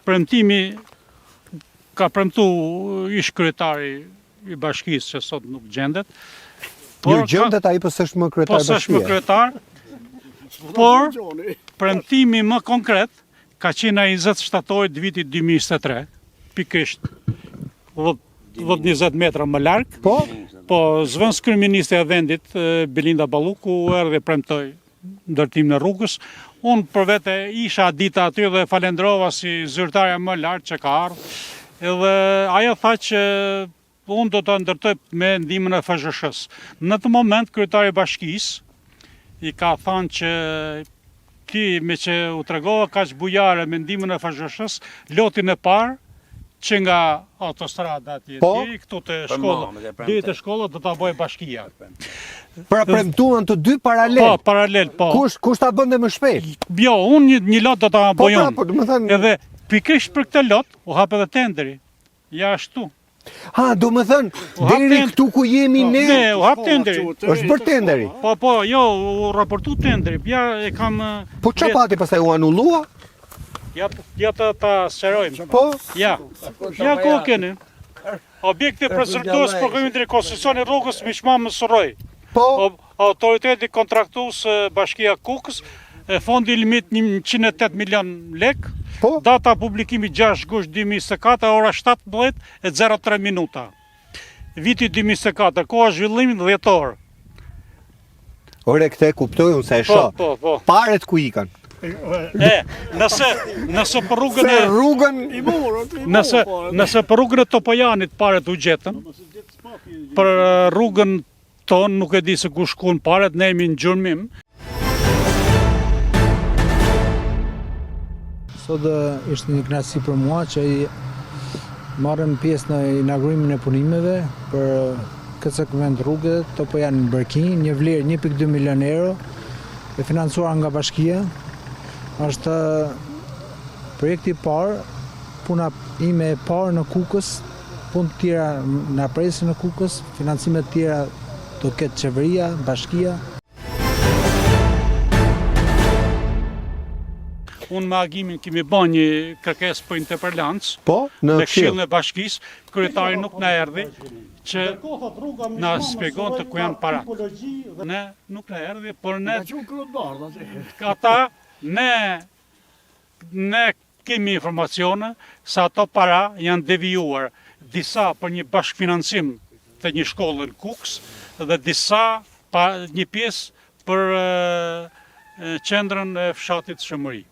premtimi ka premtu ish kryetari i bashkisë që sot nuk gjendet. Nuk gjendet ai, po s'është më kryetar bashkie. Po s'është më kryetar, por premtimi më konkret ka qenë 20 shtatorit vitit 2023, pikërisht 10-20 metra më larg. Po zëvendës kryeministri e vendit Belinda Balluku erdhi dhe premtoi ndërtimin e rrugës. Unë për vete isha dita aty dhe falendrova si zyrtarja më lartë që ka ardhur. Edhe ajo tha që unë do të ndërtoj me ndihmën e FSHS-s. Në të moment kryetari i bashkisë i ka thënë që ti me që u tregova kaq bujare me ndihmën e FSHS-s, lotin e parë që nga autostrada atje deri këtu te shkolla, deri te shkolla do ta bëjë bashkia. Pra premtuan të dy paralel. Po, paralel, po. Kush ta bënte më shpejt? Jo, unë një lot do ta bëj unë. Po, domethënë edhe pikërisht për këtë lot u hap edhe tenderi. Ja ashtu. Ha, domethënë deri këtu ku jemi ne. Ne u hap tenderi. Është bër tenderi. Po, jo, u raportu tenderi. Ja e kam. Po çfarë pati pastaj u anullua? Ja ta sqarojmë. Po? Ja ku keni. Objekti prezertues programit të rekonstruksionit rrugës Miqma Mësuroj. Po? Autoriteti kontraktues Bashkia Kukës, fondi limit 108 milion lek. Po? Data publikimi 6 gusht 2024, ora 17:03 minuta. Viti 2024, koha zhvillimit 10 orë. Ore, këtë e kuptoj unë se e shoh. Po. Paret ku ikan? Nëse për rrugën e rrugën nëse për rrugën e Topojanit paret u gjetën, për rrugën tonë nuk e di se ku shkuan paret, ne jemi në gjurmim. Sot ishte një kënaqësi për mua që marrëm pjesë në inaugurimin e punimeve për këtë segment rrugë Topojan Berkin, një vlerë 1.2 milion euro, e financuar nga bashkia. Është projekti i parë, puna ime e parë në Kukës, punë të tjera na presin në Kukës, financime të tjera do ketë qeveria, bashkia. Unë me agimin kemi bën një kërkesë për interpelancë. Po, në Këshillin e bashkisë, kryetari nuk na erdhi që na shpjegon të ku janë parat. Ne nuk na erdhi, por ne ata ne kemi informacione se ato para janë devijuar, disa për një bashkëfinancim të një shkolle në Kukës dhe disa një pjesë për qendrën e fshatit Shëmëri.